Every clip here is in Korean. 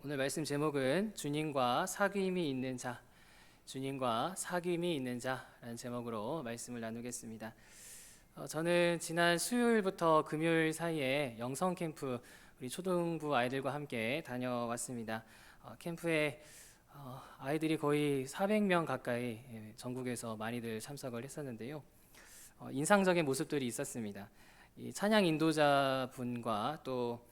오늘 말씀 제목은 주님과 사귐이 있는 자, 주님과 사귐이 있는 자라는 제목으로 말씀을 나누겠습니다. 저는 지난 수요일부터 금요일 사이에 영성 캠프 우리 초등부 아이들과 함께 다녀왔습니다. 캠프에 아이들이 거의 400명 가까이 전국에서 많이들 참석을 했었는데요. 인상적인 모습들이 있었습니다. 이 찬양 인도자분과 또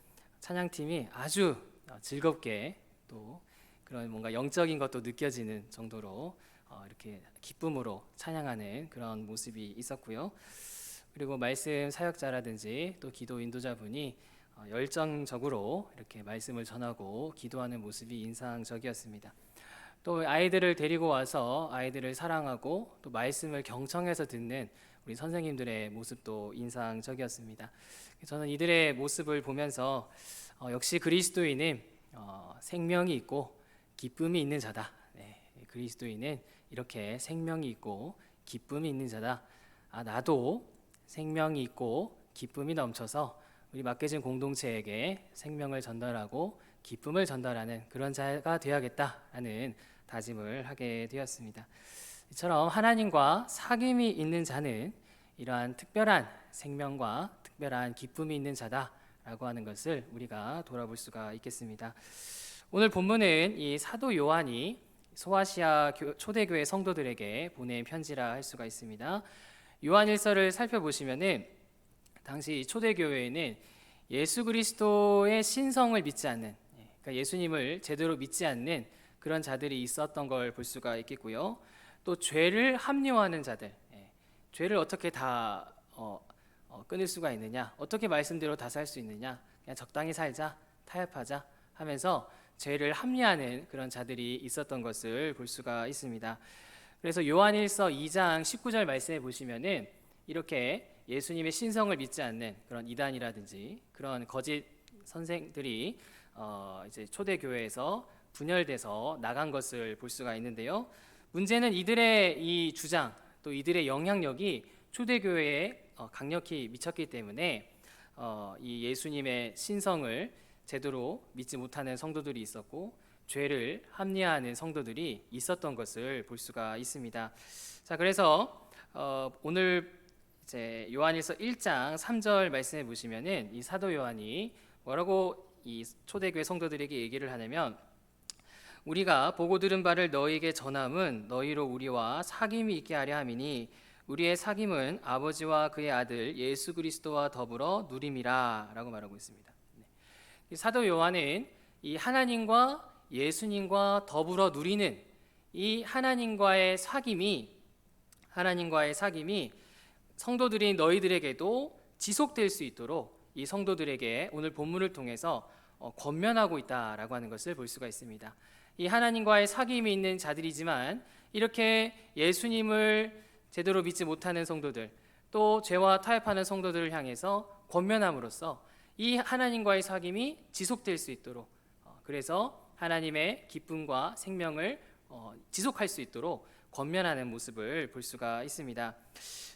찬양팀이 아주 즐겁게 또 그런 뭔가 영적인 것도 느껴지는 정도로 이렇게 기쁨으로 찬양하는 그런 모습이 있었고요. 그리고 말씀 사역자라든지 또 기도 인도자분이 열정적으로 이렇게 말씀을 전하고 기도하는 모습이 인상적이었습니다. 또 아이들을 데리고 와서 아이들을 사랑하고 또 말씀을 경청해서 듣는 우리 선생님들의 모습도 인상적이었습니다. 저는 이들의 모습을 보면서 역시 그리스도인은 생명이 있고 기쁨이 있는 자다. 그리스도인은 이렇게 생명이 있고 기쁨이 있는 자다. 나도 생명이 있고 기쁨이 넘쳐서 우리 맡겨진 공동체에게 생명을 전달하고 기쁨을 전달하는 그런 자가 되어야겠다라는 다짐을 하게 되었습니다. 이처럼 하나님과 사귐이 있는 자는 이러한 특별한 생명과 특별한 기쁨이 있는 자다라고 하는 것을 우리가 돌아볼 수가 있겠습니다. 오늘 본문은 이 사도 요한이 소아시아 초대교회 성도들에게 보낸 편지라 할 수가 있습니다. 요한일서를 살펴보시면은 당시 초대교회에는 예수 그리스도의 신성을 믿지 않는, 그러니까 예수님을 제대로 믿지 않는 그런 자들이 있었던 걸 볼 수가 있겠고요. 또 죄를 합리화하는 자들, 죄를 어떻게 다 끊을 수가 있느냐, 어떻게 말씀대로 다 살 수 있느냐, 그냥 적당히 살자, 타협하자 하면서 죄를 합리화하는 그런 자들이 있었던 것을 볼 수가 있습니다. 그래서 요한일서 2장 19절 말씀에 보시면은 이렇게 예수님의 신성을 믿지 않는 그런 이단이라든지 그런 거짓 선생들이 이제 초대교회에서 분열돼서 나간 것을 볼 수가 있는데요. 문제는 이들의 이 주장 또 이들의 영향력이 초대교회에 강력히 미쳤기 때문에 이 예수님의 신성을 제대로 믿지 못하는 성도들이 있었고 죄를 합리화하는 성도들이 있었던 것을 볼 수가 있습니다. 자, 그래서 오늘 이제 요한일서 1장 3절 말씀해 보시면은 이 사도 요한이 뭐라고 이 초대교회 성도들에게 얘기를 하냐면, 우리가 보고 들은 바를 너희에게 전함은 너희로 우리와 사귐이 있게 하려 함이니 우리의 사귐은 아버지와 그의 아들 예수 그리스도와 더불어 누림이라 라고 말하고 있습니다. 사도 요한은 이 하나님과 예수님과 더불어 누리는 이 하나님과의 사귐이 성도들인 너희들에게도 지속될 수 있도록 이 성도들에게 오늘 본문을 통해서 권면하고 있다라고 하는 것을 볼 수가 있습니다. 이 하나님과의 사귐이 있는 자들이지만 이렇게 예수님을 제대로 믿지 못하는 성도들, 또 죄와 타협하는 성도들을 향해서 권면함으로써 이 하나님과의 사귐이 지속될 수 있도록, 그래서 하나님의 기쁨과 생명을 지속할 수 있도록 권면하는 모습을 볼 수가 있습니다.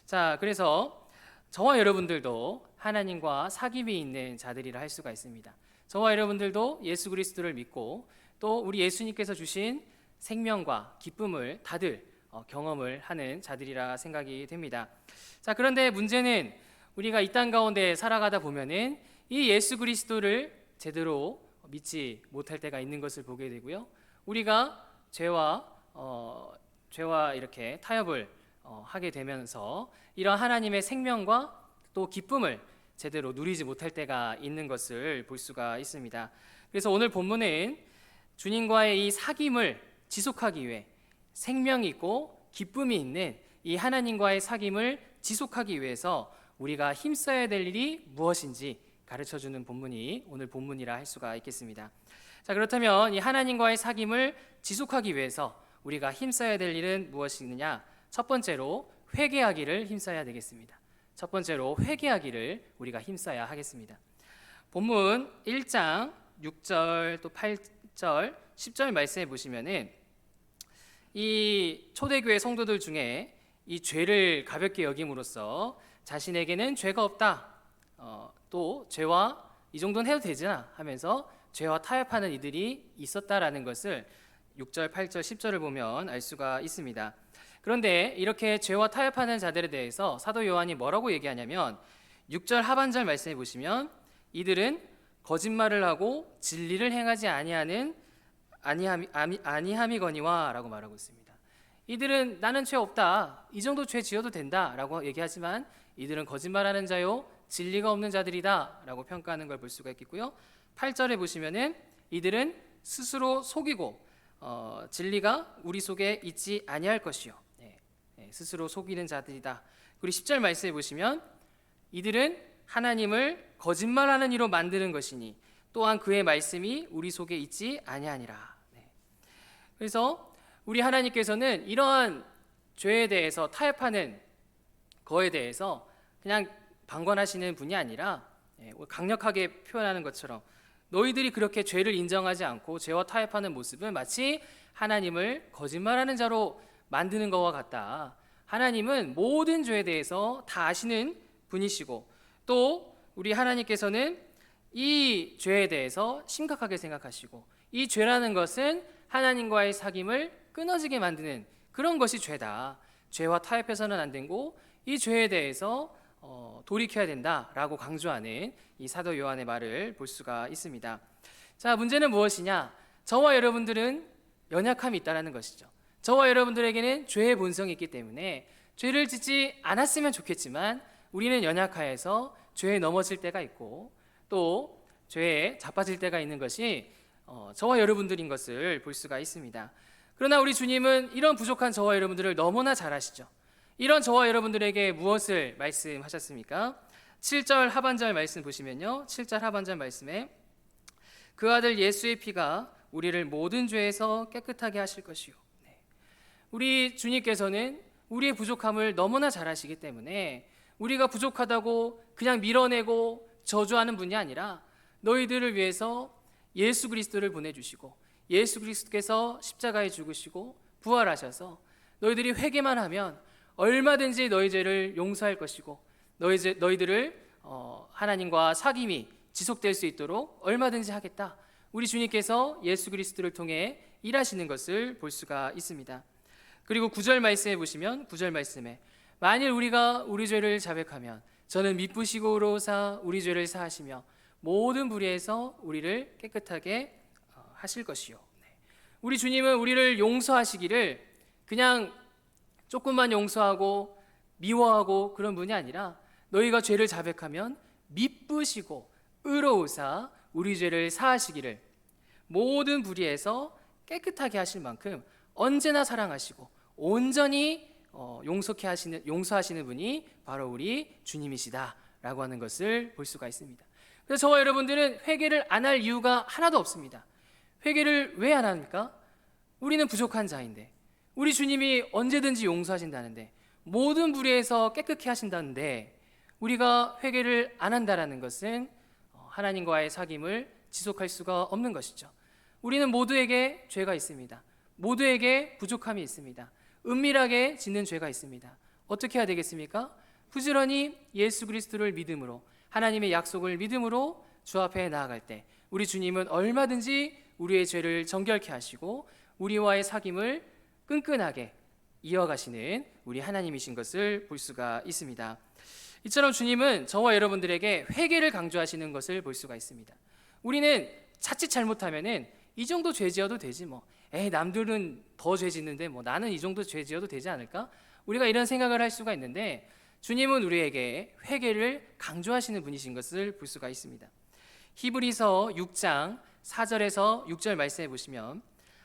자, 그래서 저와 여러분들도 하나님과 사귐이 있는 자들이라 할 수가 있습니다. 저와 여러분들도 예수 그리스도를 믿고 또 우리 예수님께서 주신 생명과 기쁨을 다들 경험을 하는 자들이라 생각이 됩니다. 자, 그런데 문제는 우리가 이 땅 가운데 살아가다 보면은 이 예수 그리스도를 제대로 믿지 못할 때가 있는 것을 보게 되고요. 우리가 죄와 이렇게 타협을 하게 되면서 이런 하나님의 생명과 또 기쁨을 제대로 누리지 못할 때가 있는 것을 볼 수가 있습니다. 그래서 오늘 본문은 주님과의 이 사귐을 지속하기 위해 생명이 있고 기쁨이 있는 이 하나님과의 사귐을 지속하기 위해서 우리가 힘써야 될 일이 무엇인지 가르쳐주는 본문이 오늘 본문이라 할 수가 있겠습니다. 자, 그렇다면 이 하나님과의 사귐을 지속하기 위해서 우리가 힘써야 될 일은 무엇이느냐? 첫 번째로 회개하기를 힘써야 되겠습니다. 첫 번째로 회개하기를 우리가 힘써야 하겠습니다. 본문 1장 6절 또 8절 10절 말씀해 보시면은 이 초대교회 성도들 중에 이 죄를 가볍게 여김으로써 자신에게는 죄가 없다, 또 죄와 이 정도는 해도 되잖아 하면서 죄와 타협하는 이들이 있었다라는 것을 6절, 8절, 10절을 보면 알 수가 있습니다. 그런데 이렇게 죄와 타협하는 자들에 대해서 사도 요한이 뭐라고 얘기하냐면 6절 하반절 말씀해 보시면 이들은 거짓말을 하고 진리를 행하지 아니함이거니와 라고 말하고 있습니다. 이들은 나는 죄 없다, 이 정도 죄 지어도 된다 라고 얘기하지만 이들은 거짓말하는 자요 진리가 없는 자들이다 라고 평가하는 걸 볼 수가 있겠고요. 8절에 보시면은 이들은 스스로 속이고 진리가 우리 속에 있지 아니할 것이요, 스스로 속이는 자들이다. 그리고 10절 말씀해 보시면 이들은 하나님을 거짓말하는 이로 만드는 것이니 또한 그의 말씀이 우리 속에 있지 아니하니라. 그래서 우리 하나님께서는 이러한 죄에 대해서 타협하는 거에 대해서 그냥 방관하시는 분이 아니라 강력하게 표현하는 것처럼 너희들이 그렇게 죄를 인정하지 않고 죄와 타협하는 모습은 마치 하나님을 거짓말하는 자로 만드는 것과 같다. 하나님은 모든 죄에 대해서 다 아시는 분이시고 또 우리 하나님께서는 이 죄에 대해서 심각하게 생각하시고 이 죄라는 것은 하나님과의 사귐을 끊어지게 만드는 그런 것이 죄다. 죄와 타협해서는 안 되고 이 죄에 대해서 돌이켜야 된다라고 강조하는 이 사도 요한의 말을 볼 수가 있습니다. 자, 문제는 무엇이냐? 저와 여러분들은 연약함이 있다는 것이죠. 저와 여러분들에게는 죄의 본성이 있기 때문에 죄를 짓지 않았으면 좋겠지만 우리는 연약하여서 죄에 넘어질 때가 있고 또 죄에 자빠질 때가 있는 것이 저와 여러분들인 것을 볼 수가 있습니다. 그러나 우리 주님은 이런 부족한 저와 여러분들을 너무나 잘 아시죠. 이런 저와 여러분들에게 무엇을 말씀하셨습니까? 7절 하반절 말씀 보시면요, 7절 하반절 말씀에 그 아들 예수의 피가 우리를 모든 죄에서 깨끗하게 하실 것이요. 우리 주님께서는 우리의 부족함을 너무나 잘 아시기 때문에 우리가 부족하다고 그냥 밀어내고 저주하는 분이 아니라 너희들을 위해서 예수 그리스도를 보내주시고 예수 그리스도께서 십자가에 죽으시고 부활하셔서 너희들이 회개만 하면 얼마든지 너희 죄를 용서할 것이고 너희들을 하나님과 사귐이 지속될 수 있도록 얼마든지 하겠다. 우리 주님께서 예수 그리스도를 통해 일하시는 것을 볼 수가 있습니다. 그리고 9절 말씀에 보시면 9절 말씀에 만일 우리가 우리 죄를 자백하면 저는 미쁘시고 의로우사 우리 죄를 사하시며 모든 불의에서 우리를 깨끗하게 하실 것이요. 우리 주님은 우리를 용서하시기를 그냥 조금만 용서하고 미워하고 그런 분이 아니라 너희가 죄를 자백하면 미쁘시고 의로우사 우리 죄를 사하시기를 모든 불의에서 깨끗하게 하실 만큼 언제나 사랑하시고 온전히 용서하시는 분이 바로 우리 주님이시다라고 하는 것을 볼 수가 있습니다. 그래서 저와 여러분들은 회개를 안 할 이유가 하나도 없습니다. 회개를 왜 안 합니까? 우리는 부족한 자인데 우리 주님이 언제든지 용서하신다는데 모든 불의에서 깨끗게 하신다는데 우리가 회개를 안 한다라는 것은 하나님과의 사귐을 지속할 수가 없는 것이죠. 우리는 모두에게 죄가 있습니다. 모두에게 부족함이 있습니다. 은밀하게 짓는 죄가 있습니다. 어떻게 해야 되겠습니까? 부지런히 예수 그리스도를 믿음으로 하나님의 약속을 믿음으로 주 앞에 나아갈 때 우리 주님은 얼마든지 우리의 죄를 정결케 하시고 우리와의 사귐을 끈끈하게 이어가시는 우리 하나님이신 것을 볼 수가 있습니다. 이처럼 주님은 저와 여러분들에게 회개를 강조하시는 것을 볼 수가 있습니다. 우리는 자칫 잘못하면은 이 정도 죄 지어도 되지 뭐. 남들은 더 죄 짓는데 뭐 나는 이 정도 죄 지어도 되지 않을까? 우리가 이런 생각을 할 수가 있는데 주님은 우리에게 회개를 강조하시는 분이신 것을 볼 수가 있습니다. 히브리서 6장 4절에서 6절 말씀해 보시면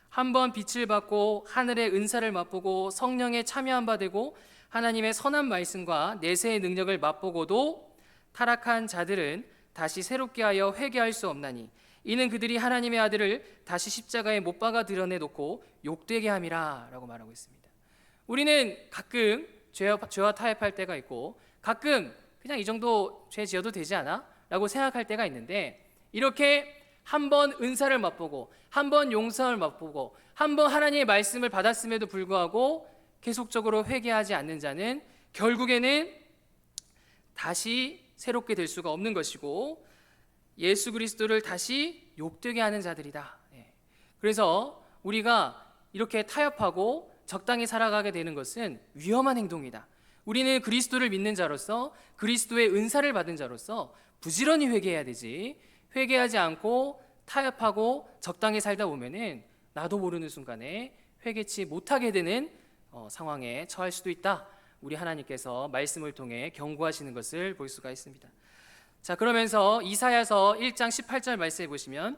한번 빛을 받고 하늘의 은사를 맛보고 성령에 참여한 바 되고 하나님의 선한 말씀과 내세의 능력을 맛보고도 타락한 자들은 다시 새롭게 하여 회개할 수 없나니 이는 그들이 하나님의 아들을 다시 십자가에 못 박아 드러내놓고 욕되게 함이라 라고 말하고 있습니다. 우리는 가끔 죄와 타협할 때가 있고 가끔 그냥 이 정도 죄 지어도 되지 않아? 라고 생각할 때가 있는데 이렇게 한 번 은사를 맛보고 한 번 용서를 맛보고 한 번 하나님의 말씀을 받았음에도 불구하고 계속적으로 회개하지 않는 자는 결국에는 다시 새롭게 될 수가 없는 것이고 예수 그리스도를 다시 욕되게 하는 자들이다. 그래서 우리가 이렇게 타협하고 적당히 살아가게 되는 것은 위험한 행동이다. 우리는 그리스도를 믿는 자로서, 그리스도의 은사를 받은 자로서 부지런히 회개해야 되지, 회개하지 않고 타협하고 적당히 살다 보면은 나도 모르는 순간에 회개치 못하게 되는 상황에 처할 수도 있다. 우리 하나님께서 말씀을 통해 경고하시는 것을 볼 수가 있습니다. 자, 그러면서 이사야서 1장 18절 말씀해 보시면,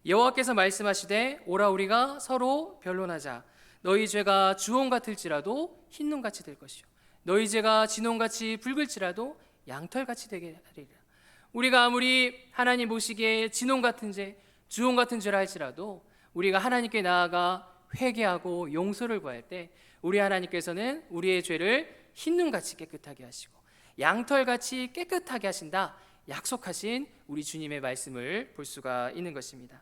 여호와께서 말씀하시되 오라 우리가 서로 변론하자. 너희 죄가 주홍 같을지라도 흰눈같이 될 것이요 너희 죄가 진홍같이 붉을지라도 양털같이 되게 하리라. 우리가 아무리 하나님 보시기에 진홍 같은 죄, 주홍 같은 죄라 할지라도 우리가 하나님께 나아가 회개하고 용서를 구할 때 우리 하나님께서는 우리의 죄를 흰눈같이 깨끗하게 하시고 양털같이 깨끗하게 하신다 약속하신 우리 주님의 말씀을 볼 수가 있는 것입니다.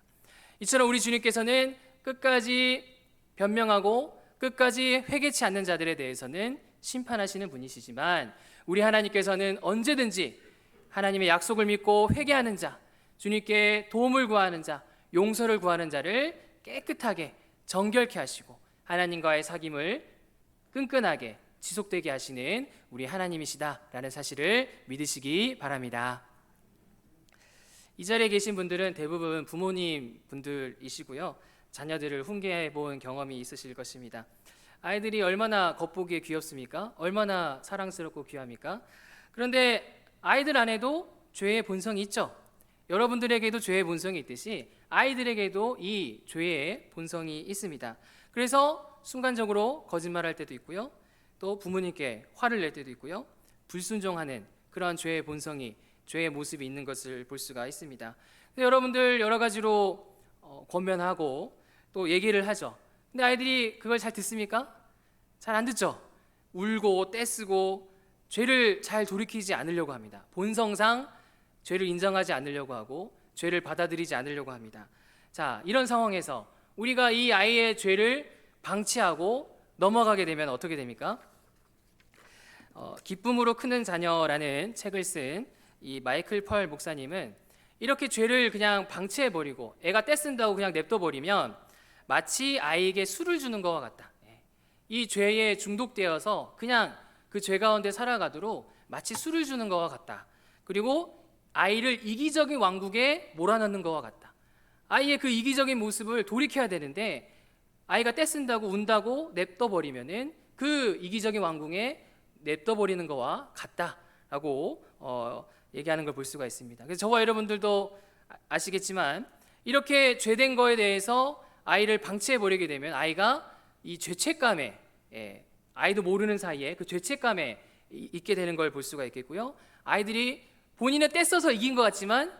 이처럼 우리 주님께서는 끝까지 변명하고 끝까지 회개치 않는 자들에 대해서는 심판하시는 분이시지만, 우리 하나님께서는 언제든지 하나님의 약속을 믿고 회개하는 자, 주님께 도움을 구하는 자, 용서를 구하는 자를 깨끗하게 정결케 하시고 하나님과의 사귐을 끈끈하게 지속되게 하시는 우리 하나님이시다라는 사실을 믿으시기 바랍니다. 이 자리에 계신 분들은 대부분 부모님 분들이시고요, 자녀들을 훈계해 본 경험이 있으실 것입니다. 아이들이 얼마나 겉보기에 귀엽습니까? 얼마나 사랑스럽고 귀합니까? 그런데 아이들 안에도 죄의 본성이 있죠. 여러분들에게도 죄의 본성이 있듯이 아이들에게도 이 죄의 본성이 있습니다. 그래서 순간적으로 거짓말할 때도 있고요, 또 부모님께 화를 낼 때도 있고요, 불순종하는 그러한 죄의 본성이, 죄의 모습이 있는 것을 볼 수가 있습니다. 여러분들 여러 가지로 권면하고 또 얘기를 하죠. 근데 아이들이 그걸 잘 듣습니까? 잘 안 듣죠. 울고 떼쓰고 죄를 잘 돌이키지 않으려고 합니다. 본성상 죄를 인정하지 않으려고 하고 죄를 받아들이지 않으려고 합니다. 자, 이런 상황에서 우리가 이 아이의 죄를 방치하고 넘어가게 되면 어떻게 됩니까? 기쁨으로 크는 자녀라는 책을 쓴 이 마이클 펄 목사님은 이렇게 죄를 그냥 방치해버리고 애가 떼쓴다고 그냥 냅둬버리면 마치 아이에게 술을 주는 것과 같다. 이 죄에 중독되어서 그냥 그 죄 가운데 살아가도록 마치 술을 주는 것과 같다. 그리고 아이를 이기적인 왕국에 몰아넣는 것과 같다. 아이의 그 이기적인 모습을 돌이켜야 되는데 아이가 떼쓴다고 운다고 냅둬버리면은 그 이기적인 왕궁에 냅둬버리는 것과 같다라고 얘기하는 걸 볼 수가 있습니다. 그래서 저와 여러분들도 아시겠지만 이렇게 죄된 거에 대해서 아이를 방치해버리게 되면 아이가 이 죄책감에, 아이도 모르는 사이에 그 죄책감에 있게 되는 걸 볼 수가 있겠고요, 아이들이 본인은 떼써서 이긴 것 같지만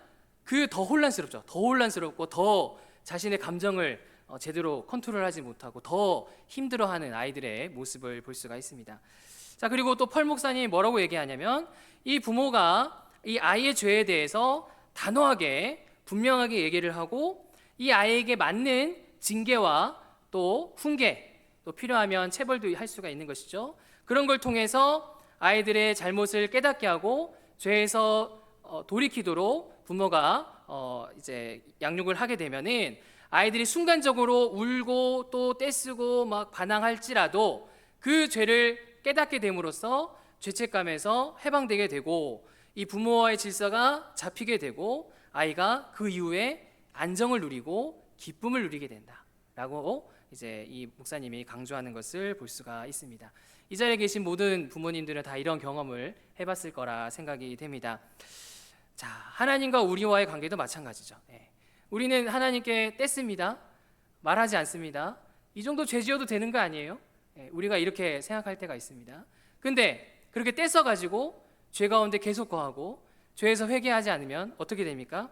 그 더 혼란스럽죠. 더 혼란스럽고 더 자신의 감정을 제대로 컨트롤하지 못하고 더 힘들어하는 아이들의 모습을 볼 수가 있습니다. 자, 그리고 또 펄 목사님이 뭐라고 얘기하냐면 이 부모가 이 아이의 죄에 대해서 단호하게 분명하게 얘기를 하고 이 아이에게 맞는 징계와 또 훈계, 또 필요하면 체벌도 할 수가 있는 것이죠. 그런 걸 통해서 아이들의 잘못을 깨닫게 하고 죄에서 돌이키도록 부모가 이제 양육을 하게 되면은 아이들이 순간적으로 울고 또 떼쓰고 막 반항할지라도 그 죄를 깨닫게 됨으로써 죄책감에서 해방되게 되고 이 부모와의 질서가 잡히게 되고 아이가 그 이후에 안정을 누리고 기쁨을 누리게 된다라고 이제 이 목사님이 강조하는 것을 볼 수가 있습니다. 이 자리에 계신 모든 부모님들은 다 이런 경험을 해봤을 거라 생각이 됩니다. 자, 하나님과 우리와의 관계도 마찬가지죠. 우리는 하나님께 떼씁니다. 말하지 않습니다. 이 정도 죄 지어도 되는 거 아니에요? 우리가 이렇게 생각할 때가 있습니다. 근데 그렇게 떼써가지고 죄 가운데 계속 거하고 죄에서 회개하지 않으면 어떻게 됩니까?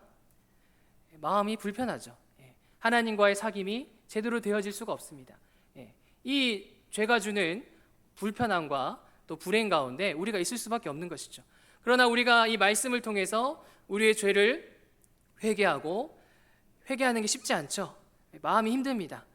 마음이 불편하죠. 하나님과의 사귐이 제대로 되어질 수가 없습니다. 이 죄가 주는 불편함과 또 불행 가운데 우리가 있을 수밖에 없는 것이죠. 그러나 우리가 이 말씀을 통해서 우리의 죄를 회개하는 게 쉽지 않죠. 마음이 힘듭니다.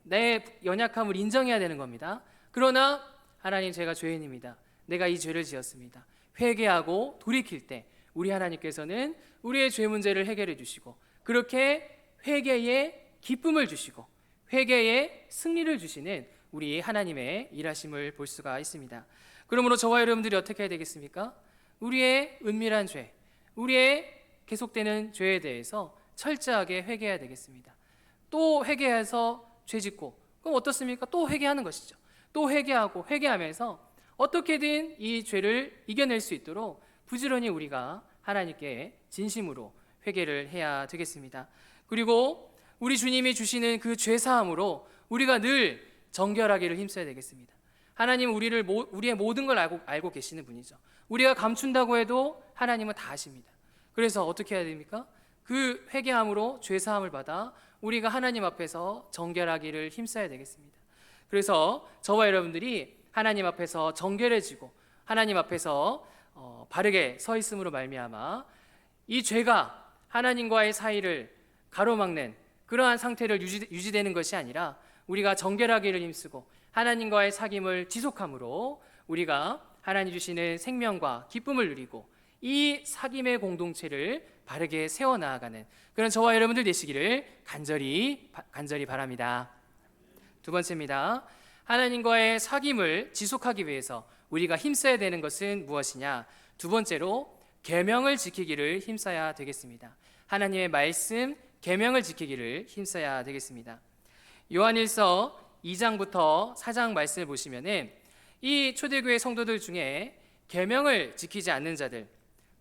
내 연약함을 인정해야 되는 겁니다. 그러나 하나님, 제가 죄인입니다. 내가 이 죄를 지었습니다. 회개하고 돌이킬 때 우리 하나님께서는 우리의 죄 문제를 해결해 주시고 그렇게 회개에 기쁨을 주시고 회개에 승리를 주시는 우리 하나님의 일하심을 볼 수가 있습니다. 그러므로 저와 여러분들이 어떻게 해야 되겠습니까? 우리의 은밀한 죄, 우리의 계속되는 죄에 대해서 철저하게 회개해야 되겠습니다. 또 회개해서 죄 짓고 그럼 어떻습니까? 또 회개하는 것이죠. 또 회개하고 회개하면서 어떻게든 이 죄를 이겨낼 수 있도록 부지런히 우리가 하나님께 진심으로 회개를 해야 되겠습니다. 그리고 우리 주님이 주시는 그 죄사함으로 우리가 늘 정결하기를 힘써야 되겠습니다. 하나님은 우리의 모든 걸 알고 계시는 분이죠. 우리가 감춘다고 해도 하나님은 다 아십니다. 그래서 어떻게 해야 됩니까? 그 회개함으로 죄사함을 받아 우리가 하나님 앞에서 정결하기를 힘써야 되겠습니다. 그래서 저와 여러분들이 하나님 앞에서 정결해지고 하나님 앞에서 바르게 서 있음으로 말미암아 이 죄가 하나님과의 사이를 가로막는 그러한 상태를 유지되는 것이 아니라 우리가 정결하기를 힘쓰고 하나님과의 사귐을 지속함으로 우리가 하나님 주시는 생명과 기쁨을 누리고 이 사귐의 공동체를 바르게 세워나가는 그런 저와 여러분들 되시기를 간절히 바랍니다. 두 번째입니다. 하나님과의 사귐을 지속하기 위해서 우리가 힘써야 되는 것은 무엇이냐? 두 번째로 계명을 지키기를 힘써야 되겠습니다. 하나님의 말씀, 계명을 지키기를 힘써야 되겠습니다. 요한일서 2장부터 4장 말씀을 보시면은 이 초대교회 성도들 중에 계명을 지키지 않는 자들,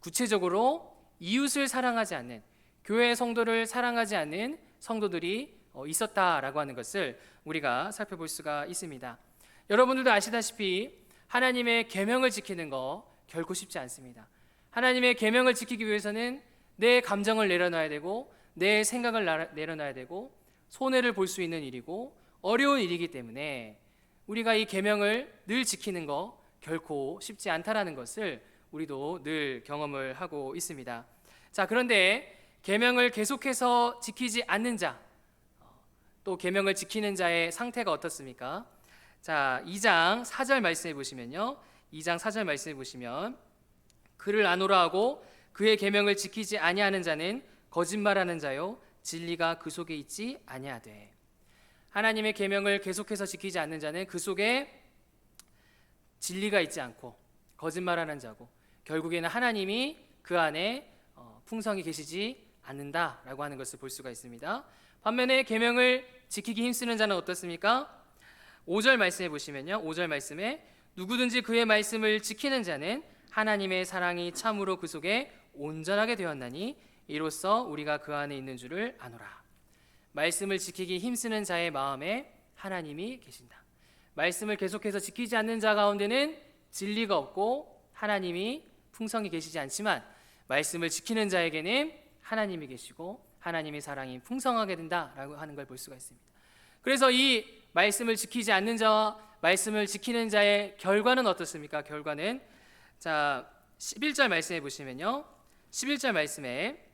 구체적으로 이웃을 사랑하지 않는, 교회 성도를 사랑하지 않는 성도들이 있었다라고 하는 것을 우리가 살펴볼 수가 있습니다. 여러분들도 아시다시피 하나님의 계명을 지키는 거 결코 쉽지 않습니다. 하나님의 계명을 지키기 위해서는 내 감정을 내려놔야 되고 내 생각을 내려놔야 되고 손해를 볼 수 있는 일이고 어려운 일이기 때문에 우리가 이 계명을 늘 지키는 거 결코 쉽지 않다라는 것을 우리도 늘 경험을 하고 있습니다. 자, 그런데 계명을 계속해서 지키지 않는 자, 또 계명을 지키는 자의 상태가 어떻습니까? 자, 2장 4절 말씀해 보시면요. 2장 4절 말씀해 보시면 그를 아노라 하고 그의 계명을 지키지 아니하는 자는 거짓말하는 자요 진리가 그 속에 있지 아니하되. 하나님의 계명을 계속해서 지키지 않는 자는 그 속에 진리가 있지 않고 거짓말하는 자고 결국에는 하나님이 그 안에 풍성히 계시지 않는다라고 하는 것을 볼 수가 있습니다. 반면에 계명을 지키기 힘쓰는 자는 어떻습니까? 5절 말씀해 보시면요. 5절 말씀에 누구든지 그의 말씀을 지키는 자는 하나님의 사랑이 참으로 그 속에 온전하게 되었나니 이로써 우리가 그 안에 있는 줄을 아노라. 말씀을 지키기 힘쓰는 자의 마음에 하나님이 계신다. 말씀을 계속해서 지키지 않는 자 가운데는 진리가 없고 하나님이 풍성히 계시지 않지만 말씀을 지키는 자에게는 하나님이 계시고 하나님의 사랑이 풍성하게 된다라고 하는 걸 볼 수가 있습니다. 그래서 이 말씀을 지키지 않는 자와 말씀을 지키는 자의 결과는 어떻습니까? 결과는 자 11절 말씀해 보시면요. 11절 말씀에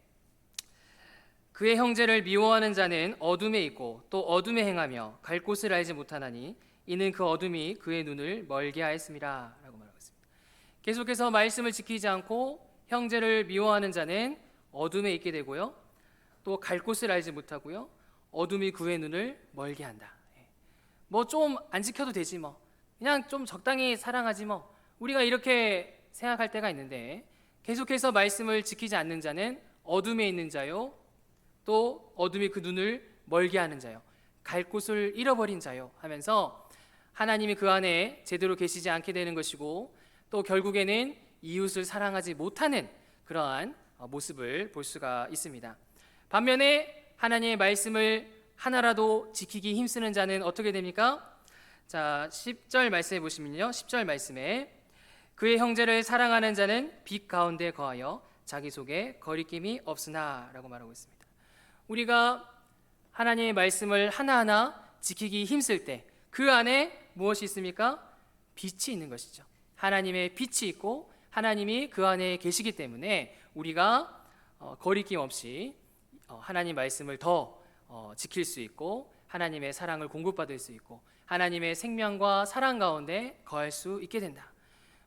그의 형제를 미워하는 자는 어둠에 있고 또 어둠에 행하며 갈 곳을 알지 못하나니 이는 그 어둠이 그의 눈을 멀게 하였음이라 라고 말하고 있습니다. 계속해서 말씀을 지키지 않고 형제를 미워하는 자는 어둠에 있게 되고요. 또 갈 곳을 알지 못하고요. 어둠이 그의 눈을 멀게 한다. 뭐 좀 안 지켜도 되지 뭐. 그냥 좀 적당히 사랑하지 뭐. 우리가 이렇게 생각할 때가 있는데 계속해서 말씀을 지키지 않는 자는 어둠에 있는 자요. 또 어둠이 그 눈을 멀게 하는 자요. 갈 곳을 잃어버린 자요 하면서 하나님이 그 안에 제대로 계시지 않게 되는 것이고 또 결국에는 이웃을 사랑하지 못하는 그러한 모습을 볼 수가 있습니다. 반면에 하나님의 말씀을 하나라도 지키기 힘쓰는 자는 어떻게 됩니까? 자, 10절 말씀해 보시면요. 10절 말씀에 그의 형제를 사랑하는 자는 빛 가운데 거하여 자기 속에 거리낌이 없으나 라고 말하고 있습니다. 우리가 하나님의 말씀을 하나하나 지키기 힘쓸 때 그 안에 무엇이 있습니까? 빛이 있는 것이죠. 하나님의 빛이 있고 하나님이 그 안에 계시기 때문에 우리가 거리낌 없이 하나님 말씀을 더 지킬 수 있고 하나님의 사랑을 공급받을 수 있고 하나님의 생명과 사랑 가운데 거할 수 있게 된다.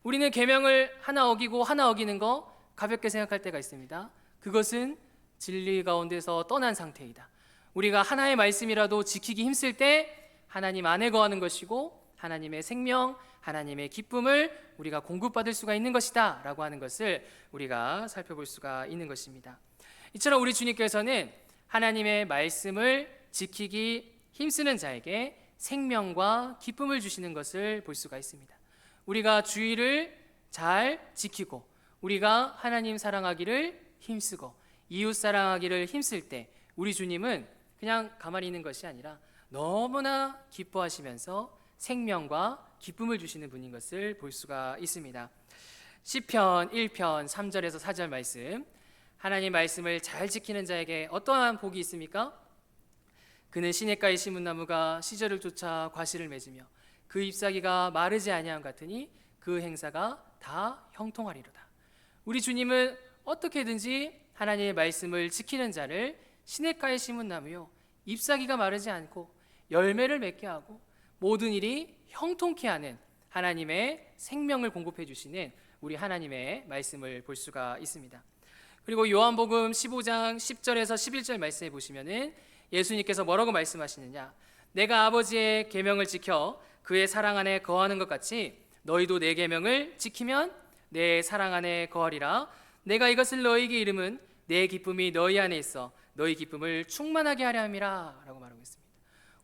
우리는 계명을 하나 어기고 하나 어기는 거 가볍게 생각할 때가 있습니다. 그것은 진리 가운데서 떠난 상태이다. 우리가 하나의 말씀이라도 지키기 힘쓸 때 하나님 안에 거하는 것이고 하나님의 생명, 하나님의 기쁨을 우리가 공급받을 수가 있는 것이다 라고 하는 것을 우리가 살펴볼 수가 있는 것입니다. 이처럼 우리 주님께서는 하나님의 말씀을 지키기 힘쓰는 자에게 생명과 기쁨을 주시는 것을 볼 수가 있습니다. 우리가 주의를 잘 지키고 우리가 하나님 사랑하기를 힘쓰고 이웃 사랑하기를 힘쓸 때 우리 주님은 그냥 가만히 있는 것이 아니라 너무나 기뻐하시면서 생명과 기쁨을 주시는 분인 것을 볼 수가 있습니다. 시편 1편 3절에서 4절 말씀, 하나님 말씀을 잘 지키는 자에게 어떠한 복이 있습니까? 그는 시냇가에 심은 나무가 시절을 쫓아 과실을 맺으며 그 잎사귀가 마르지 아니함 같으니 그 행사가 다 형통하리로다. 우리 주님은 어떻게든지 하나님의 말씀을 지키는 자를 시냇가에 심은 나무요 잎사귀가 마르지 않고 열매를 맺게 하고 모든 일이 형통케 하는 하나님의 생명을 공급해 주시는 우리 하나님의 말씀을 볼 수가 있습니다. 그리고 요한복음 15장 10절에서 11절 말씀에 보시면은 예수님께서 뭐라고 말씀하시느냐? 내가 아버지의 계명을 지켜 그의 사랑 안에 거하는 것 같이 너희도 내 계명을 지키면 내 사랑 안에 거하리라. 내가 이것을 너희에게 이름은 내 기쁨이 너희 안에 있어 너희 기쁨을 충만하게 하려 함이라 라고 말하고 있습니다.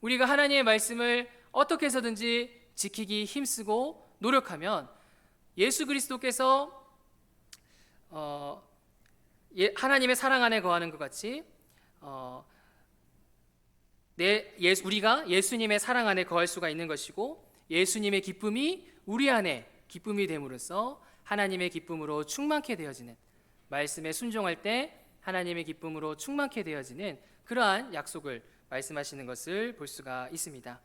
우리가 하나님의 말씀을 어떻게 해서든지 지키기 힘쓰고 노력하면 예수 그리스도께서 하나님의 사랑 안에 거하는 것 같이 우리가 예수님의 사랑 안에 거할 수가 있는 것이고 예수님의 기쁨이 우리 안에 기쁨이 됨으로써 하나님의 기쁨으로 충만케 되어지는, 말씀에 순종할 때 하나님의 기쁨으로 충만케 되어지는 그러한 약속을 말씀하시는 것을 볼 수가 있습니다.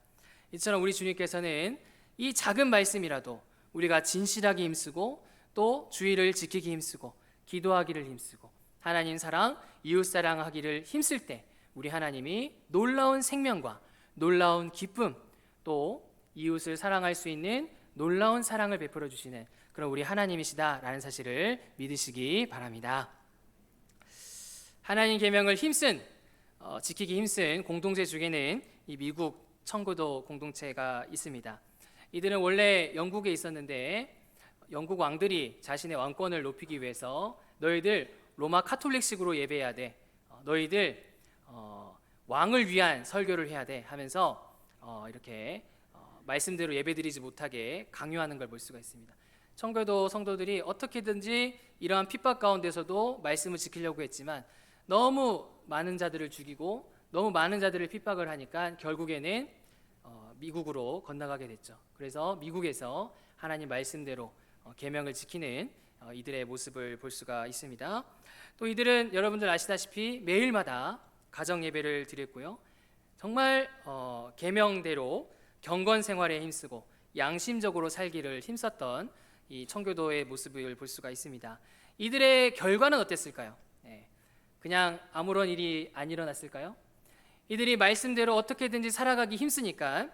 이처럼 우리 주님께서는 이 작은 말씀이라도 우리가 진실하게 힘쓰고 또 주의를 지키기 힘쓰고 기도하기를 힘쓰고 하나님 사랑, 이웃 사랑하기를 힘쓸 때 우리 하나님이 놀라운 생명과 놀라운 기쁨 또 이웃을 사랑할 수 있는 놀라운 사랑을 베풀어 주시는 그런 우리 하나님이시다라는 사실을 믿으시기 바랍니다. 하나님 계명을 지키기 힘쓴 공동체 중에는 이 미국 청교도 공동체가 있습니다. 이들은 원래 영국에 있었는데 영국 왕들이 자신의 왕권을 높이기 위해서 너희들 로마 카톨릭식으로 예배해야 돼, 너희들 왕을 위한 설교를 해야 돼 하면서 이렇게 말씀대로 예배드리지 못하게 강요하는 걸 볼 수가 있습니다. 청교도 성도들이 어떻게든지 이러한 핍박 가운데서도 말씀을 지키려고 했지만 너무 많은 자들을 죽이고 너무 많은 자들을 핍박을 하니까 결국에는 미국으로 건너가게 됐죠. 그래서 미국에서 하나님 말씀대로 계명을 지키는 이들의 모습을 볼 수가 있습니다. 또 이들은 여러분들 아시다시피 매일마다 가정 예배를 드렸고요. 정말 계명대로 경건 생활에 힘쓰고 양심적으로 살기를 힘썼던 이 청교도의 모습을 볼 수가 있습니다. 이들의 결과는 어땠을까요? 그냥 아무런 일이 안 일어났을까요? 이들이 말씀대로 어떻게든지 살아가기 힘쓰니까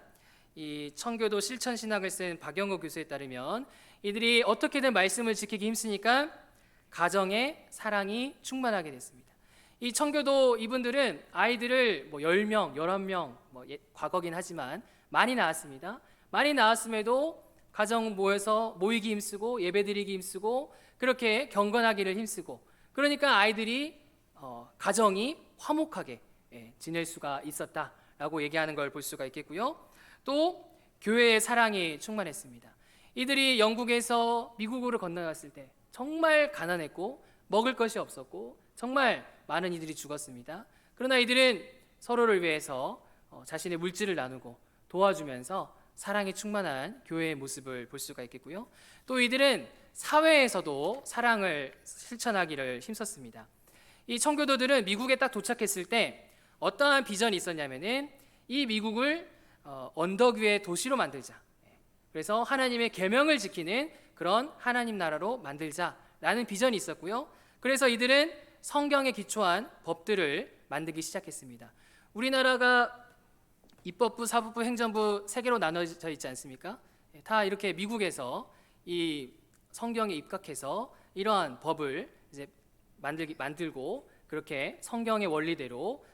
이 청교도 실천신학을 쓴 박영호 교수에 따르면 이들이 어떻게든 말씀을 지키기 힘쓰니까 가정에 사랑이 충만하게 됐습니다. 이 청교도 이분들은 아이들을 10명, 11명 과거긴 하지만 많이 낳았습니다. 많이 낳았음에도 가정 모이기 힘쓰고 예배드리기 힘쓰고 그렇게 경건하기를 힘쓰고 그러니까 아이들이 가정이 화목하게 지낼 수가 있었다라고 얘기하는 걸 볼 수가 있겠고요. 또 교회의 사랑이 충만했습니다. 이들이 영국에서 미국으로 건너갔을 때 정말 가난했고 먹을 것이 없었고 정말 많은 이들이 죽었습니다. 그러나 이들은 서로를 위해서 자신의 물질을 나누고 도와주면서 사랑이 충만한 교회의 모습을 볼 수가 있겠고요. 또 이들은 사회에서도 사랑을 실천하기를 힘썼습니다. 이 청교도들은 미국에 딱 도착했을 때 어떠한 비전이 있었냐면은 이 미국을 언덕 위의 도시로 만들자. 그래서 하나님의 계명을 지키는 그런 하나님 나라로 만들자라는 비전이 있었고요. 그래서 이들은 성경에 기초한 법들을 만들기 시작했습니다. 우리나라가 입법부, 사법부, 행정부 세 개로 나눠져 있지 않습니까? 다 이렇게 미국에서 이 성경에 입각해서 이러한 법을 만들고 그렇게 성경의 원리대로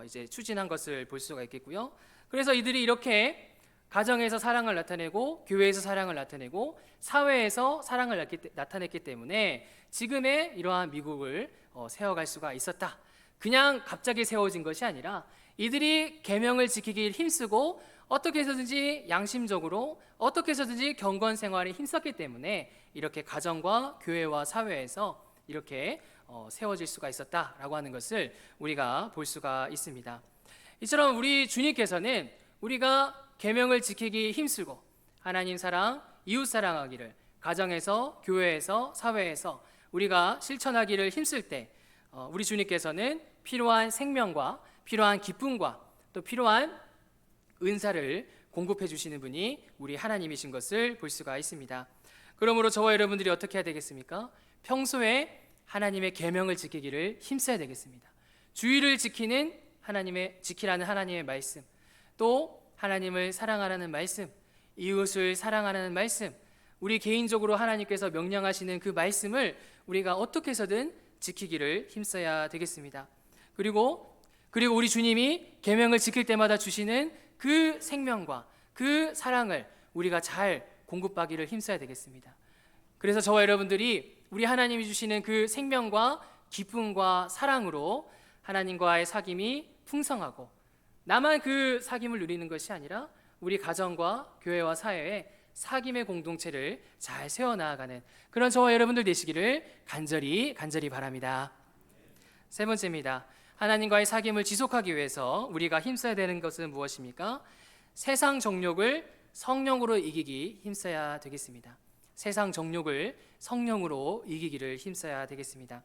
이제 추진한 것을 볼 수가 있겠고요. 그래서 이들이 이렇게 가정에서 사랑을 나타내고 교회에서 사랑을 나타내고 사회에서 사랑을 나타냈기 때문에 지금의 이러한 미국을 세워갈 수가 있었다. 그냥 갑자기 세워진 것이 아니라 이들이 계명을 지키길 힘쓰고 어떻게 해서든지 양심적으로 어떻게 해서든지 경건 생활에 힘썼기 때문에 이렇게 가정과 교회와 사회에서 이렇게 세워질 수가 있었다라고 하는 것을 우리가 볼 수가 있습니다. 이처럼 우리 주님께서는 우리가 계명을 지키기 힘쓰고 하나님 사랑, 이웃 사랑하기를 가정에서, 교회에서, 사회에서 우리가 실천하기를 힘쓸 때 우리 주님께서는 필요한 생명과 필요한 기쁨과 또 필요한 은사를 공급해 주시는 분이 우리 하나님이신 것을 볼 수가 있습니다. 그러므로 저와 여러분들이 어떻게 해야 되겠습니까? 평소에 하나님의 계명을 지키기를 힘써야 되겠습니다. 주의를 지키라는 하나님의 말씀, 또 하나님을 사랑하라는 말씀, 이웃을 사랑하라는 말씀, 우리 개인적으로 하나님께서 명령하시는 그 말씀을 우리가 어떻게 해서든 지키기를 힘써야 되겠습니다. 그리고 우리 주님이 계명을 지킬 때마다 주시는 그 생명과 그 사랑을 우리가 잘 공급하기를 힘써야 되겠습니다. 그래서 저와 여러분들이 우리 하나님이 주시는 그 생명과 기쁨과 사랑으로 하나님과의 사귐이 풍성하고 나만 그 사귐을 누리는 것이 아니라 우리 가정과 교회와 사회에 사귐의 공동체를 잘 세워나가는 그런 저와 여러분들 되시기를 간절히 바랍니다. 세 번째입니다. 하나님과의 사귐을 지속하기 위해서 우리가 힘써야 되는 것은 무엇입니까? 세상 정욕을 성령으로 이기기 힘써야 되겠습니다. 세상 정욕을 성령으로 이기기를 힘써야 되겠습니다.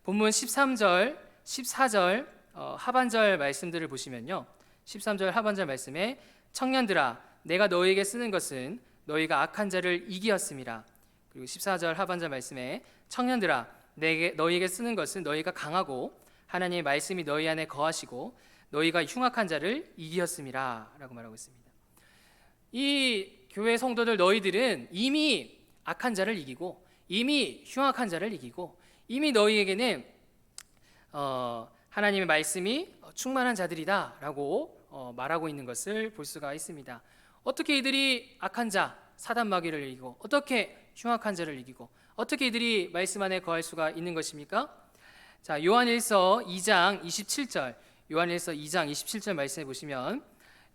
본문 13절, 14절 하반절 말씀들을 보시면요, 13절 하반절 말씀에 청년들아 내가 너희에게 쓰는 것은 너희가 악한 자를 이기었음이라. 그리고 14절 하반절 말씀에 청년들아 너희에게 쓰는 것은 너희가 강하고 하나님의 말씀이 너희 안에 거하시고 너희가 흉악한 자를 이기었음이라 라고 말하고 있습니다. 이 교회 성도들 너희들은 이미 악한 자를 이기고 이미 흉악한 자를 이기고 이미 너희에게는 하나님의 말씀이 충만한 자들이다 라고 말하고 있는 것을 볼 수가 있습니다. 어떻게 이들이 악한 자 사단 마귀를 이기고 어떻게 흉악한 자를 이기고 어떻게 이들이 말씀 안에 거할 수가 있는 것입니까? 자, 요한일서 2장 27절 요한일서 2장 27절 말씀해 보시면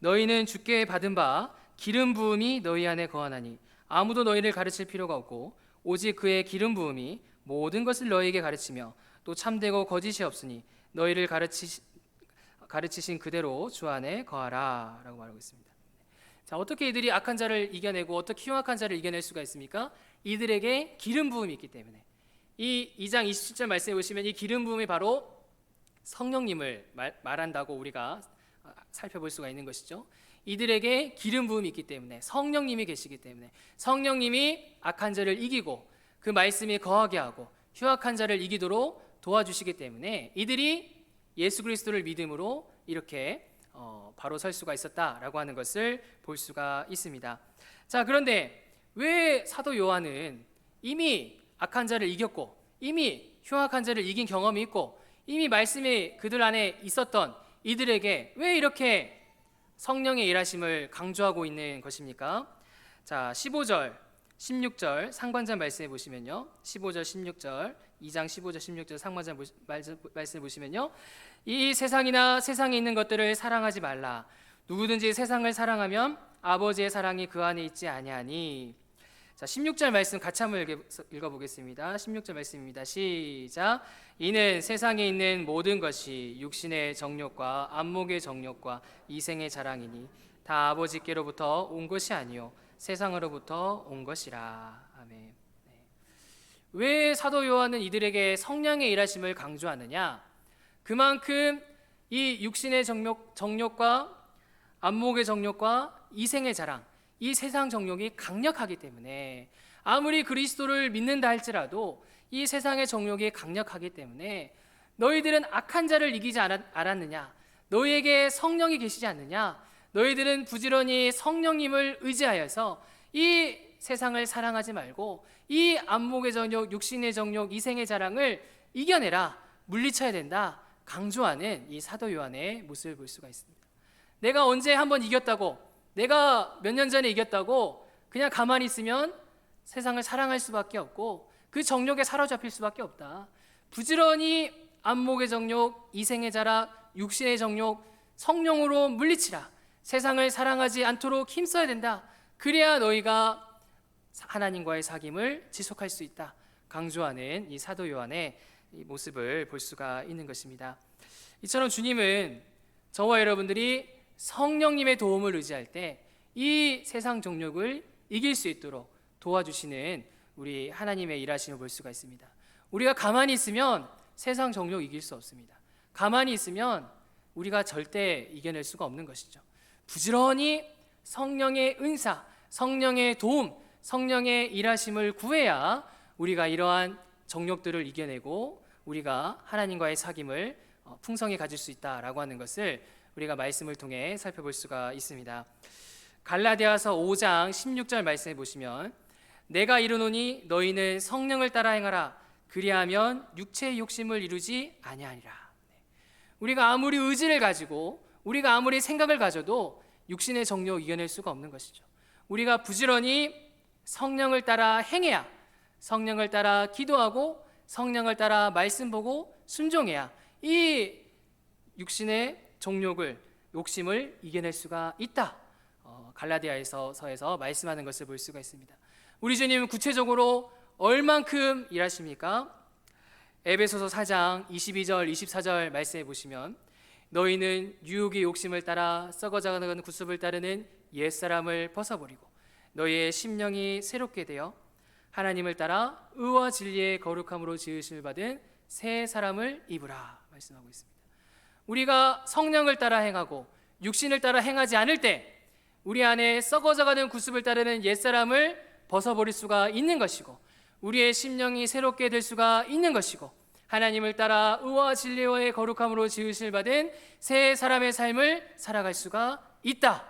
너희는 주께 받은 바 기름 부음이 너희 안에 거하나니 아무도 너희를 가르칠 필요가 없고 오직 그의 기름 부음이 모든 것을 너희에게 가르치며 또 참되고 거짓이 없으니 너희를 가르치신 그대로 주 안에 거하라 라고 말하고 있습니다. 자, 어떻게 이들이 악한 자를 이겨내고 어떻게 흉악한 자를 이겨낼 수가 있습니까? 이들에게 기름 부음이 있기 때문에. 이 2장 27절 말씀해 보시면 이 기름 부음이 바로 성령님을 말한다고 우리가 살펴볼 수가 있는 것이죠. 이들에게 기름 부음이 있기 때문에 성령님이 계시기 때문에 성령님이 악한 자를 이기고 그 말씀이 거하게 하고 흉악한 자를 이기도록 도와주시기 때문에 이들이 예수 그리스도를 믿음으로 이렇게 바로 설 수가 있었다라고 하는 것을 볼 수가 있습니다. 자, 그런데 왜 사도 요한은 이미 악한 자를 이겼고 이미 흉악한 자를 이긴 경험이 있고 이미 말씀이 그들 안에 있었던 이들에게 왜 이렇게 성령의 일하심을 강조하고 있는 것입니까? 자, 15절, 16절 상관절 말씀해 보시면요, 15절, 16절 2장 15절, 16절 상관절 말씀해 보시면요, 이 세상이나 세상에 있는 것들을 사랑하지 말라. 누구든지 세상을 사랑하면 아버지의 사랑이 그 안에 있지 아니하니. 자, 16절 말씀 같이 한번 읽어보겠습니다. 16절 말씀입니다. 시작. 이는 세상에 있는 모든 것이 육신의 정욕과 안목의 정욕과 이생의 자랑이니 다 아버지께로부터 온 것이 아니요 세상으로부터 온 것이라. 아멘. 네. 왜 사도 요한은 이들에게 성령의 일하심을 강조하느냐? 그만큼 이 육신의 정욕과 안목의 정욕과 이생의 자랑, 이 세상 정욕이 강력하기 때문에 아무리 그리스도를 믿는다 할지라도 이 세상의 정욕이 강력하기 때문에 너희들은 악한 자를 이기지 않았느냐? 너희에게 성령이 계시지 않느냐? 너희들은 부지런히 성령님을 의지하여서 이 세상을 사랑하지 말고 이 안목의 정욕, 육신의 정욕, 이생의 자랑을 이겨내라, 물리쳐야 된다 강조하는 이 사도 요한의 모습을 볼 수가 있습니다. 내가 언제 한번 이겼다고, 내가 몇 년 전에 이겼다고 그냥 가만히 있으면 세상을 사랑할 수밖에 없고 그 정욕에 사로잡힐 수밖에 없다. 부지런히 안목의 정욕, 이생의 자락, 육신의 정욕, 성령으로 물리치라. 세상을 사랑하지 않도록 힘써야 된다. 그래야 너희가 하나님과의 사귐을 지속할 수 있다 강조하는 이 사도 요한의 이 모습을 볼 수가 있는 것입니다. 이처럼 주님은 저와 여러분들이 성령님의 도움을 의지할 때 이 세상 정욕을 이길 수 있도록 도와주시는 우리 하나님의 일하심을 볼 수가 있습니다. 우리가 가만히 있으면 세상 정욕 이길 수 없습니다. 가만히 있으면 우리가 절대 이겨낼 수가 없는 것이죠. 부지런히 성령의 은사, 성령의 도움, 성령의 일하심을 구해야 우리가 이러한 정욕들을 이겨내고 우리가 하나님과의 사귐을 풍성히 가질 수 있다라고 하는 것을 우리가 말씀을 통해 살펴볼 수가 있습니다. 갈라디아서 5장 16절 말씀해 보시면 내가 이르노니 너희는 성령을 따라 행하라 그리하면 육체의 욕심을 이루지 아니하리라. 우리가 아무리 의지를 가지고 우리가 아무리 생각을 가져도 육신의 정욕을 이겨낼 수가 없는 것이죠. 우리가 부지런히 성령을 따라 행해야, 성령을 따라 기도하고 성령을 따라 말씀 보고 순종해야 이 육신의 정욕을, 욕심을 이겨낼 수가 있다. 갈라디아서에서 말씀하는 것을 볼 수가 있습니다. 우리 주님은 구체적으로 얼만큼 일하십니까? 에베소서 4장 22절 24절 말씀해 보시면 너희는 유혹의 욕심을 따라 썩어져가는 구습을 따르는 옛사람을 벗어버리고 너희의 심령이 새롭게 되어 하나님을 따라 의와 진리의 거룩함으로 지으심을 받은 새 사람을 입으라 말씀하고 있습니다. 우리가 성령을 따라 행하고 육신을 따라 행하지 않을 때 우리 안에 썩어져가는 구습을 따르는 옛사람을 벗어버릴 수가 있는 것이고 우리의 심령이 새롭게 될 수가 있는 것이고 하나님을 따라 의와 진리의 거룩함으로 지으심을 받은 새 사람의 삶을 살아갈 수가 있다.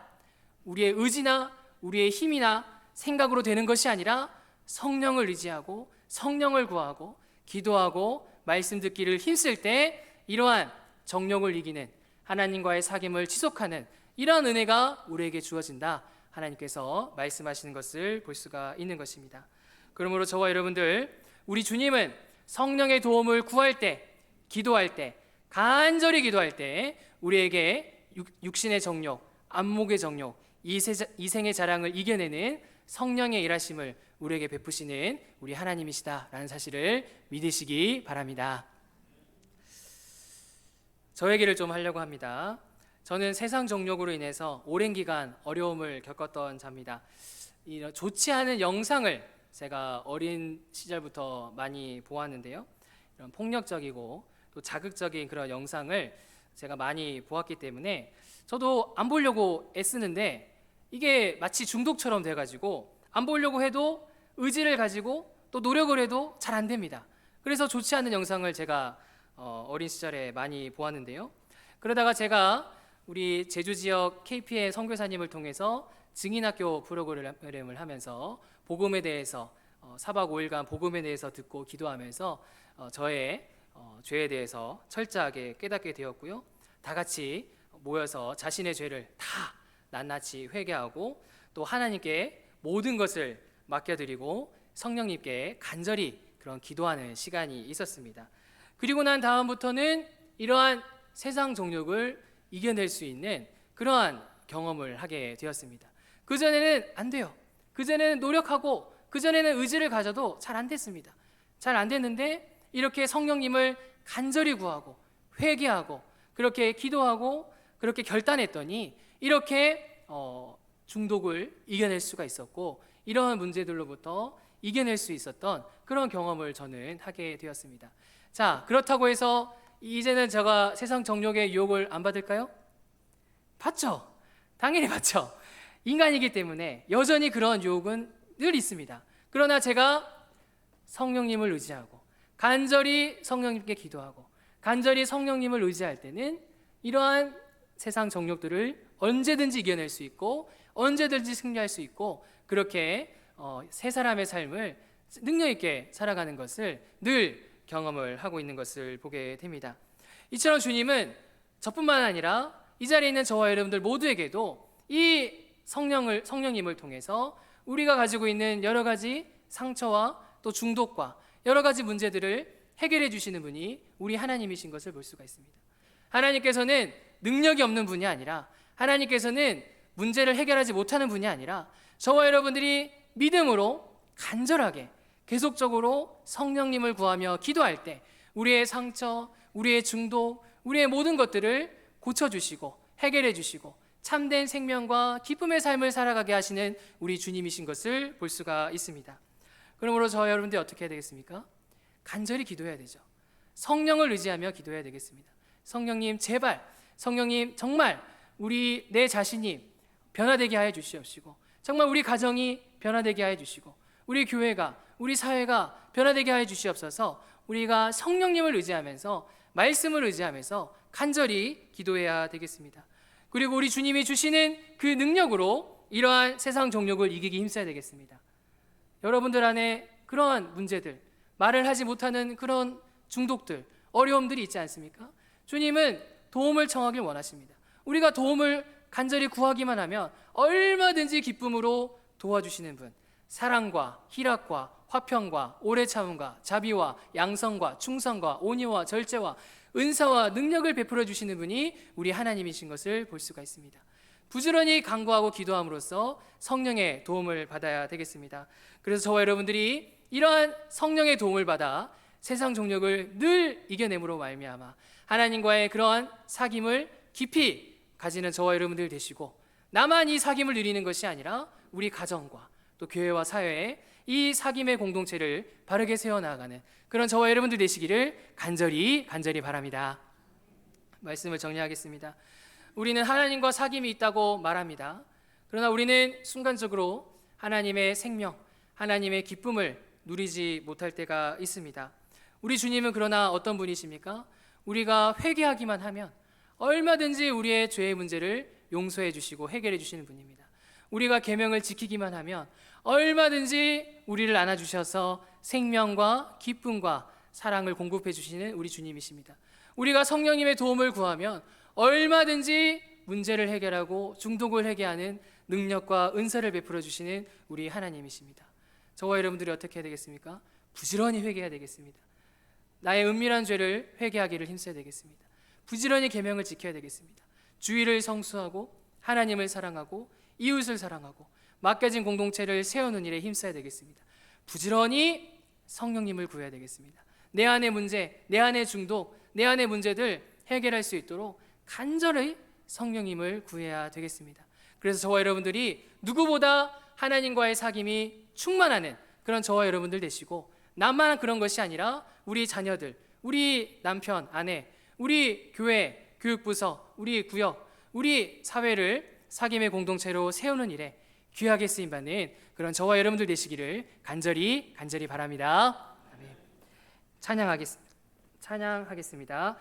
우리의 의지나 우리의 힘이나 생각으로 되는 것이 아니라 성령을 의지하고 성령을 구하고 기도하고 말씀 듣기를 힘쓸 때 이러한 정욕을 이기는 하나님과의 사귐을 지속하는 이러한 은혜가 우리에게 주어진다. 하나님께서 말씀하시는 것을 볼 수가 있는 것입니다. 그러므로 저와 여러분들 우리 주님은 성령의 도움을 구할 때, 기도할 때, 간절히 기도할 때 우리에게 육신의 정욕, 안목의 정욕, 이생의 자랑을 이겨내는 성령의 일하심을 우리에게 베푸시는 우리 하나님이시다라는 사실을 믿으시기 바랍니다. 저 얘기를 좀 하려고 합니다. 저는 세상 정욕으로 인해서 오랜 기간 어려움을 겪었던 자입니다. 이런 좋지 않은 영상을 제가 어린 시절부터 많이 보았는데요. 이런 폭력적이고 또 자극적인 그런 영상을 제가 많이 보았기 때문에 저도 안 보려고 애쓰는데 이게 마치 중독처럼 돼가지고 안 보려고 해도 의지를 가지고 또 노력을 해도 잘 안 됩니다. 그래서 좋지 않은 영상을 제가 어린 시절에 많이 보았는데요. 그러다가 제가 우리 제주 지역 KP의 선교사님을 통해서 증인학교 프로그램을 하면서 복음에 대해서 4박 5일간 복음에 대해서 듣고 기도하면서 저의 죄에 대해서 철저하게 깨닫게 되었고요. 다 같이 모여서 자신의 죄를 다 낱낱이 회개하고 또 하나님께 모든 것을 맡겨드리고 성령님께 간절히 그런 기도하는 시간이 있었습니다. 그리고 난 다음부터는 이러한 세상 정욕을 이겨낼 수 있는 그러한 경험을 하게 되었습니다. 그전에는 안 돼요. 그전에는 노력하고 그전에는 의지를 가져도 잘 안 됐습니다. 잘 안 됐는데 이렇게 성령님을 간절히 구하고 회개하고 그렇게 기도하고 그렇게 결단했더니 이렇게 중독을 이겨낼 수가 있었고 이러한 문제들로부터 이겨낼 수 있었던 그런 경험을 저는 하게 되었습니다. 자, 그렇다고 해서 이제는 제가 세상 정욕의 유혹을 안 받을까요? 받죠. 당연히 받죠. 인간이기 때문에 여전히 그런 유혹은 늘 있습니다. 그러나 제가 성령님을 의지하고 간절히 성령님께 기도하고 간절히 성령님을 의지할 때는 이러한 세상 정욕들을 언제든지 이겨낼 수 있고 언제든지 승리할 수 있고 그렇게 새 사람의 삶을 능력 있게 살아가는 것을 늘 경험을 하고 있는 것을 보게 됩니다. 이처럼 주님은 저뿐만 아니라 이 자리에 있는 저와 여러분들 모두에게도 이 성령님을 통해서 우리가 가지고 있는 여러 가지 상처와 또 중독과 여러 가지 문제들을 해결해 주시는 분이 우리 하나님이신 것을 볼 수가 있습니다. 하나님께서는 능력이 없는 분이 아니라, 하나님께서는 문제를 해결하지 못하는 분이 아니라, 저와 여러분들이 믿음으로 간절하게 계속적으로 성령님을 구하며 기도할 때 우리의 상처, 우리의 중독, 우리의 모든 것들을 고쳐주시고 해결해 주시고 참된 생명과 기쁨의 삶을 살아가게 하시는 우리 주님이신 것을 볼 수가 있습니다. 그러므로 저와 여러분들이 어떻게 해야 되겠습니까? 간절히 기도해야 되죠. 성령을 의지하며 기도해야 되겠습니다. 성령님 제발, 성령님 정말 내 자신이 변화되게 하여 주시옵시고, 정말 우리 가정이 변화되게 하여 주시고, 우리 교회가, 우리 사회가 변화되게 하여 주시옵소서. 우리가 성령님을 의지하면서, 말씀을 의지하면서 간절히 기도해야 되겠습니다. 그리고 우리 주님이 주시는 그 능력으로 이러한 세상 종욕을 이기기 힘써야 되겠습니다. 여러분들 안에 그러한 문제들, 말을 하지 못하는 그런 중독들, 어려움들이 있지 않습니까? 주님은 도움을 청하길 원하십니다. 우리가 도움을 간절히 구하기만 하면 얼마든지 기쁨으로 도와주시는 분, 사랑과 희락과 화평과 오래 참음과 자비와 양성과 충성과 온유와 절제와 은사와 능력을 베풀어 주시는 분이 우리 하나님이신 것을 볼 수가 있습니다. 부지런히 간구하고 기도함으로써 성령의 도움을 받아야 되겠습니다. 그래서 저와 여러분들이 이러한 성령의 도움을 받아 세상 종욕을 늘 이겨냄으로 말미암아 하나님과의 그러한 사귐을 깊이 가지는 저와 여러분들 되시고, 나만 이 사귐을 누리는 것이 아니라 우리 가정과 또 교회와 사회에 이 사귐의 공동체를 바르게 세워나가는 그런 저와 여러분들 되시기를 간절히 바랍니다. 말씀을 정리하겠습니다. 우리는 하나님과 사귐이 있다고 말합니다. 그러나 우리는 순간적으로 하나님의 생명, 하나님의 기쁨을 누리지 못할 때가 있습니다. 우리 주님은 그러나 어떤 분이십니까? 우리가 회개하기만 하면 얼마든지 우리의 죄의 문제를 용서해 주시고 해결해 주시는 분입니다. 우리가 계명을 지키기만 하면 얼마든지 우리를 안아주셔서 생명과 기쁨과 사랑을 공급해 주시는 우리 주님이십니다. 우리가 성령님의 도움을 구하면 얼마든지 문제를 해결하고 중독을 해결하는 능력과 은사를 베풀어 주시는 우리 하나님이십니다. 저와 여러분들이 어떻게 해야 되겠습니까? 부지런히 회개해야 되겠습니다. 나의 은밀한 죄를 회개하기를 힘써야 되겠습니다. 부지런히 계명을 지켜야 되겠습니다. 주의를 성수하고 하나님을 사랑하고 이웃을 사랑하고 맡겨진 공동체를 세우는 일에 힘써야 되겠습니다. 부지런히 성령님을 구해야 되겠습니다. 내 안의 문제, 내 안의 중독, 내 안의 문제들 해결할 수 있도록 간절히 성령님을 구해야 되겠습니다. 그래서 저와 여러분들이 누구보다 하나님과의 사귐이 충만하는 그런 저와 여러분들 되시고, 나만 그런 것이 아니라 우리 자녀들, 우리 남편, 아내, 우리 교회, 교육부서, 우리 구역, 우리 사회를 사귐의 공동체로 세우는 일에 귀하게 쓰임받는 그런 저와 여러분들 되시기를 간절히 바랍니다. 아멘. 찬양하겠습니다.